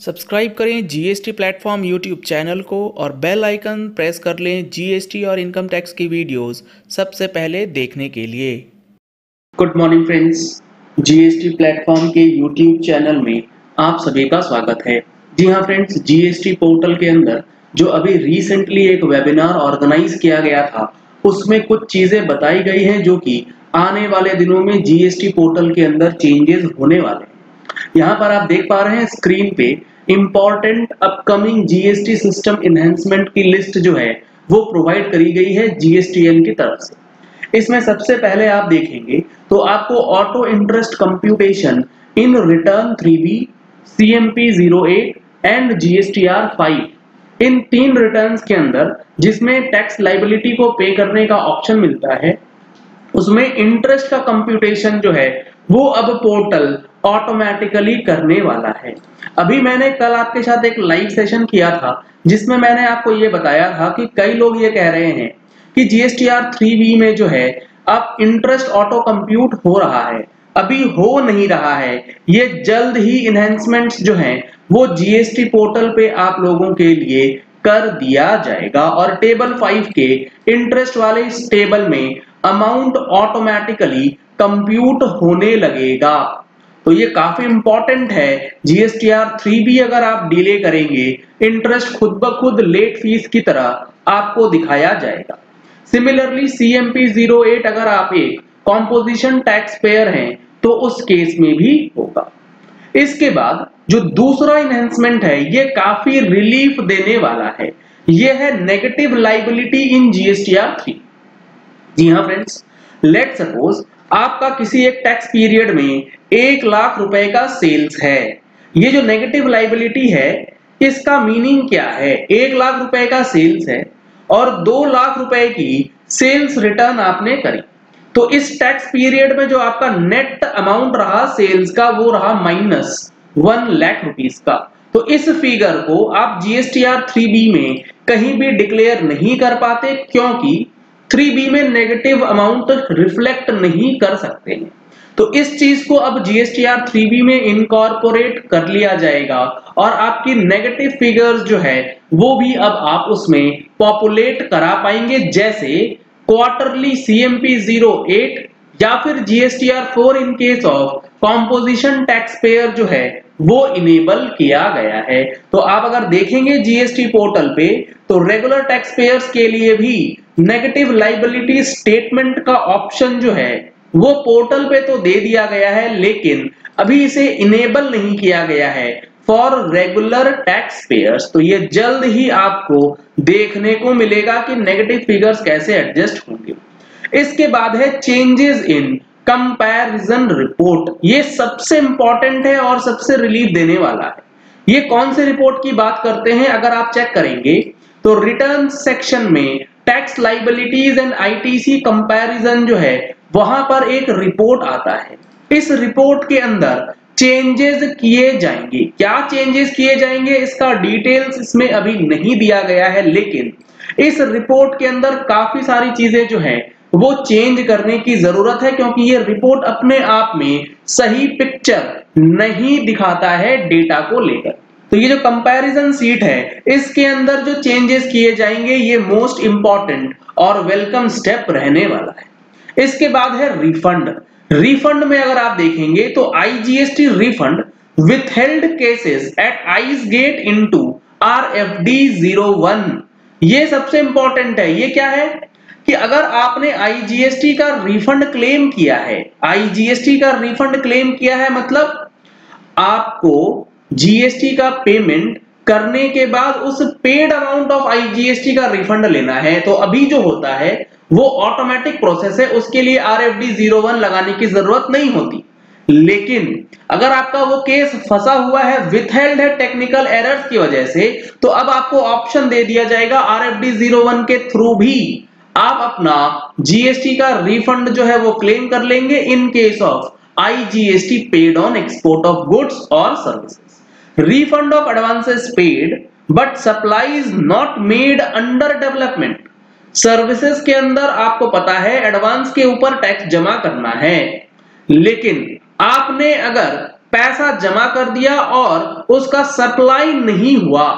Subscribe करें GST platform YouTube channel को और बेल आइकन प्रेस कर लें जीएसटी और इनकम टैक्स की वीडियोस सबसे पहले देखने के लिए। Good morning friends, GST platform के यूट्यूब चैनल में आप सभी का स्वागत है। जी हाँ फ्रेंड्स, जीएसटी पोर्टल के अंदर जो अभी रिसेंटली एक वेबिनार ऑर्गेनाइज किया गया था, उसमें कुछ चीजें बताई गई हैं जो कि आने वाले दिनों में जीएसटी पोर्टल के अंदर चेंजेस होने वाले हैं। यहाँ पर आप देख पा रहे हैं स्क्रीन पे important upcoming GST system enhancement की लिस्ट जो है वो प्रोवाइड करी गई है जीएसटीएन की तरफ से। इसमें सबसे पहले आप देखेंगे तो आपको auto interest computation in return 3B, CMP 08 and GSTR 5, इन तीन रिटर्न्स के अंदर जिसमें टैक्स लाइबिलिटी को पे करने का ऑप्शन मिलता है, उसमें इंटरेस्ट का कंप्यूटेशन जो है वो अब पोर्टल ऑटोमेटिकली करने वाला है। अभी मैंने कल आपके साथ एक लाइव सेशन किया था जिसमें मैंने आपको ये बताया था कि कई लोग ये कह रहे हैं कि GSTR 3B में जो है अब इंटरेस्ट ऑटो कंप्यूट हो रहा है, अभी हो नहीं रहा है। ये जल्द ही इनहेंसमेंट्स जो हैं वो जीएसटी पोर्टल पे आप लोगों के लिए कर दिया जाएगा और टेबल 5 के इंटरेस्ट वाले इस टेबल में अमाउंट ऑटोमेटिकली कंप्यूट होने लगेगा। तो ये काफी इंपॉर्टेंट है। जीएसटीआर 3B अगर आप डिले करेंगे, इंटरेस्ट खुद ब खुद लेट फीस की तरह आपको दिखाया जाएगा। सिमिलरली CMP 08 अगर आप एक कॉम्पोजिशन टैक्स पेयर हैं तो उस केस में भी होगा। इसके बाद जो दूसरा इनहेंसमेंट है ये काफी रिलीफ देने वाला है, ये है नेगेटिव लाइबिलिटी इन जीएसटीआर 3। जी हाँ फ्रेंड्स, लेट सपोज आपका किसी एक टैक्स पीरियड में 1 लाख रुपए का सेल्स है। ये जो नेगेटिव लाइबिलिटी है इसका मीनिंग क्या है? 1 लाख रुपए का सेल्स है और 2 लाख रुपए की सेल्स रिटर्न आपने करी, तो इस टैक्स पीरियड में जो आपका नेट अमाउंट रहा सेल्स का वो रहा -1 लाख रुपीस का। तो इस फिगर को आप जीएसटीआर 3B में कहीं भी डिक्लेयर नहीं कर पाते क्योंकि 3B में नेगेटिव अमाउंट रिफ्लेक्ट नहीं कर सकते हैं। तो इस चीज को अब जीएसटीआर 3B में इनकॉर्पोरेट कर लिया जाएगा और आपकी नेगेटिव फिगर्स जो है वो भी अब आप उसमें पॉपुलेट करा पाएंगे, जैसे क्वार्टरली CMP 08 या फिर GSTR 4 in case of composition tax payer जो है वो इनेबल किया गया है। तो आप अगर देखेंगे जीएसटी पोर्टल पे तो रेगुलर टैक्स पेयर्स के लिए भी नेगेटिव लाइबिलिटी स्टेटमेंट का ऑप्शन जो है वो पोर्टल पे तो दे दिया गया है, लेकिन अभी इसे इनेबल नहीं किया गया है फॉर रेगुलर टैक्स पेयर्स। तो ये जल्द ही आपको देखने को मिलेगा कि नेगेटिव फिगर्स कैसे एडजस्ट होंगे। इसके बाद है चेंजेस इन कंपैरिजन रिपोर्ट। ये सबसे इंपॉर्टेंट है और सबसे रिलीफ देने वाला है। ये कौन से रिपोर्ट की बात करते हैं? अगर आप चेक करेंगे तो रिटर्न सेक्शन में tax liabilities and ITC comparison जो है वहां पर एक रिपोर्ट आता है। इस रिपोर्ट के अंदर चेंजेस किए जाएंगे। क्या चेंजेस किए जाएंगे इसका डिटेल्स इसमें अभी नहीं दिया गया है, लेकिन इस रिपोर्ट के अंदर काफी सारी चीजें जो है वो चेंज करने की जरूरत है क्योंकि ये रिपोर्ट अपने आप में सही पिक्चर नहीं दिखाता है डेटा को लेकर। तो ये जो कंपैरिजन सीट है इसके अंदर जो चेंजेस किए जाएंगे ये मोस्ट इंपॉर्टेंट और वेलकम स्टेप रहने वाला है। इसके बाद है रिफंड। रिफंड में अगर आप देखेंगे तो IGST refund withheld cases at ICEGATE into RFD 01। ये सबसे इंपॉर्टेंट है। ये क्या है कि अगर आपने IGST का रिफंड क्लेम किया है, IGST का रिफंड क्लेम किया है मतलब आपको GST का पेमेंट करने के बाद उस पेड अमाउंट ऑफ IGST का रिफंड लेना है, तो अभी जो होता है वो ऑटोमेटिक प्रोसेस है, उसके लिए RFD 01 लगाने की जरूरत नहीं होती। लेकिन अगर आपका वो केस फंसा हुआ है, विथहेल्ड है टेक्निकल एरर्स की वजह से, तो अब आपको ऑप्शन दे दिया जाएगा RFD 01 के थ्रू भी आप अपना GST का रिफंड जो है वो क्लेम कर लेंगे in case of IGST paid on export of goods और services. Refund of advances paid but supplies not made under development। Services के अंदर आपको पता है एडवांस के ऊपर टैक्स जमा करना है, लेकिन आपने अगर पैसा जमा कर दिया और उसका सप्लाई नहीं हुआ,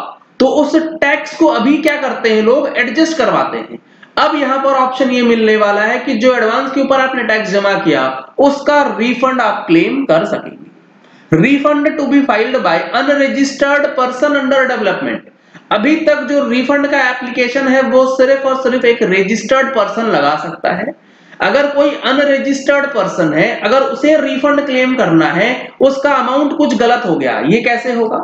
तो उस टैक्स को अभी क्या करते हैं लोग, एडजस्ट करवाते हैं। अब यहां पर ऑप्शन ये मिलने वाला है कि जो एडवांस के ऊपर आपने टैक्स जमा किया उसका रिफंड आप क्लेम कर सकेंगे। Refund to be filed by unregistered person under development. अभी तक जो रिफंड का एप्लीकेशन है वो सिर्फ और सिर्फ एक रजिस्टर्ड पर्सन लगा सकता है। अगर कोई अनरजिस्टर्ड पर्सन है, अगर उसे रिफंड क्लेम करना है, उसका अमाउंट कुछ गलत हो गया, ये कैसे होगा?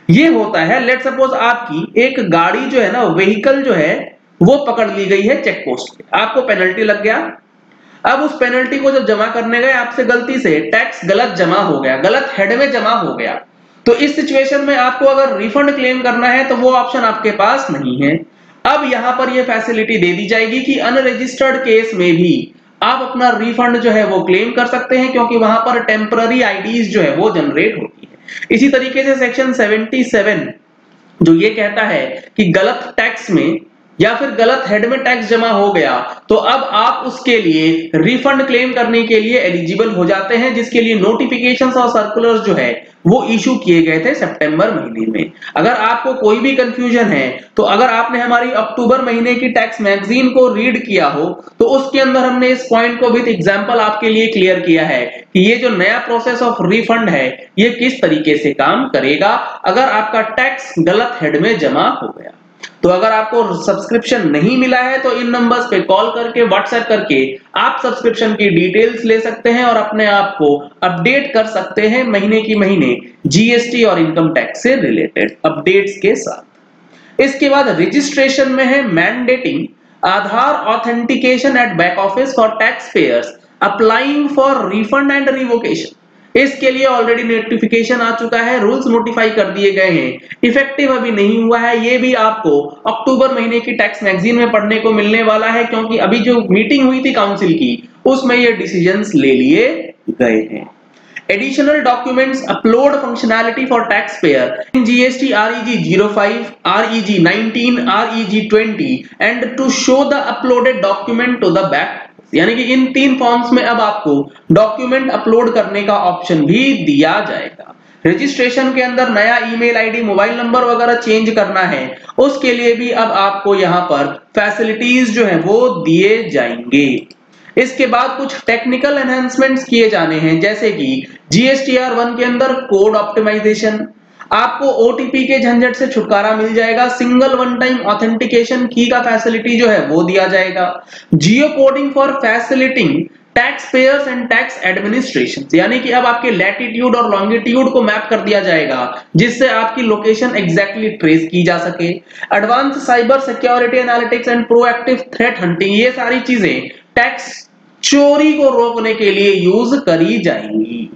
ये होता है, लेट सपोज आपकी एक गाड़ी जो है ना, व्हीकल जो है वो पकड़ ली गई है चेक पोस्ट पे, आपको पेनल्टी लग गया। अब उस पेनल्टी को जब जमा करने गए आपसे गलती से टैक्स गलत जमा हो गया, गलत हेड में जमा हो गया, तो इस सिचुएशन में आपको अगर रिफंड क्लेम करना है तो वो ऑप्शन आपके पास नहीं है। अब यहां पर ये फैसिलिटी दे दी जाएगी कि अनरजिस्टर्ड केस में भी आप अपना रिफंड जो है वो क्लेम कर सकते हैं, क्योंकि वहां पर टेम्पररी आईडीज जो है वो जनरेट होती है। इसी तरीके से सेक्शन 77 जो ये कहता है कि गलत टैक्स में या फिर गलत हेड में टैक्स जमा हो गया तो अब आप उसके लिए रिफंड क्लेम करने के लिए एलिजिबल हो जाते हैं, जिसके लिए नोटिफिकेशंस और सर्कुलर्स जो है वो इशू किए गए थे सितंबर महीने में। अगर आपको कोई भी कंफ्यूजन है तो अगर आपने हमारी अक्टूबर महीने की टैक्स मैगजीन को रीड किया हो तो उसके अंदर हमने इस पॉइंट को विद एग्जांपल आपके लिए क्लियर किया है कि ये जो नया प्रोसेस ऑफ रिफंड है ये किस तरीके से काम करेगा अगर आपका टैक्स गलत हेड में जमा हो गया। तो अगर आपको सब्सक्रिप्शन नहीं मिला है तो इन नंबर्स पे कॉल करके व्हाट्सएप करके आप सब्सक्रिप्शन की डिटेल्स ले सकते हैं और अपने आप को अपडेट कर सकते हैं महीने की महीने जीएसटी और इनकम टैक्स से रिलेटेड अपडेट्स के साथ। इसके बाद रजिस्ट्रेशन में है mandating Aadhaar authentication at back office for tax payers applying for refund and revocation. इसके लिए ऑलरेडी नोटिफिकेशन आ चुका है, रूल्स नोटिफाई कर दिए गए हैं, इफेक्टिव अभी नहीं हुआ है। ये भी आपको अक्टूबर महीने की टैक्स मैगजीन में पढ़ने को मिलने वाला है, क्योंकि अभी जो मीटिंग हुई थी काउंसिल की उसमें ये डिसीजंस ले लिए गए हैं। Additional documents upload functionality for taxpayer in GST REG 05, REG 19, REG 20 and to show the uploaded document to the back। यानी कि इन 3 फॉर्म्स में अब आपको डॉक्यूमेंट अपलोड करने का ऑप्शन भी दिया जाएगा। रजिस्ट्रेशन के अंदर नया ईमेल आईडी, मोबाइल नंबर वगैरह चेंज करना है, उसके लिए भी अब आपको यहां पर फैसिलिटीज जो है वो दिए जाएंगे। इसके बाद कुछ टेक्निकल एनहांसमेंट्स किए जाने हैं, जैसे कि जीएसटीआर 1 के अंदर कोड ऑप्टिमाइजेशन, आपको ओटीपी के झंझट से छुटकारा मिल जाएगा, सिंगल वन टाइम ऑथेंटिकेशन की का फैसिलिटी जो है वो दिया जाएगा, geocoding for facilitating tax payers and tax administration, यानी कि अब आपके लैटिट्यूड और लॉन्गिट्यूड को मैप कर दिया जाएगा जिससे आपकी लोकेशन एग्जैक्टली ट्रेस की जा सके। Advance cyber security analytics and proactive threat hunting, ये सारी चीजें टैक्स चोरी को रोकने के लिए यूज करी जाएंगी।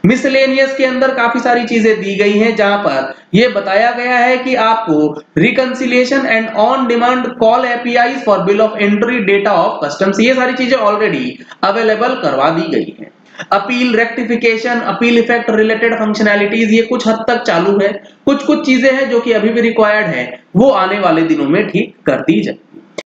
मिसलेनियस के अंदर काफी सारी चीजें दी गई हैं, जहां पर यह बताया गया है कि आपको reconciliation and on demand call APIs for bill of entry data of customs, ये सारी चीजें ऑलरेडी अवेलेबल करवा दी गई हैं। Appeal rectification, appeal effect related functionalities ये कुछ हद तक चालू है, कुछ चीजें हैं जो कि अभी भी रिक्वायर्ड है, वो आने वाले दिनों में ठीक कर दी जाए।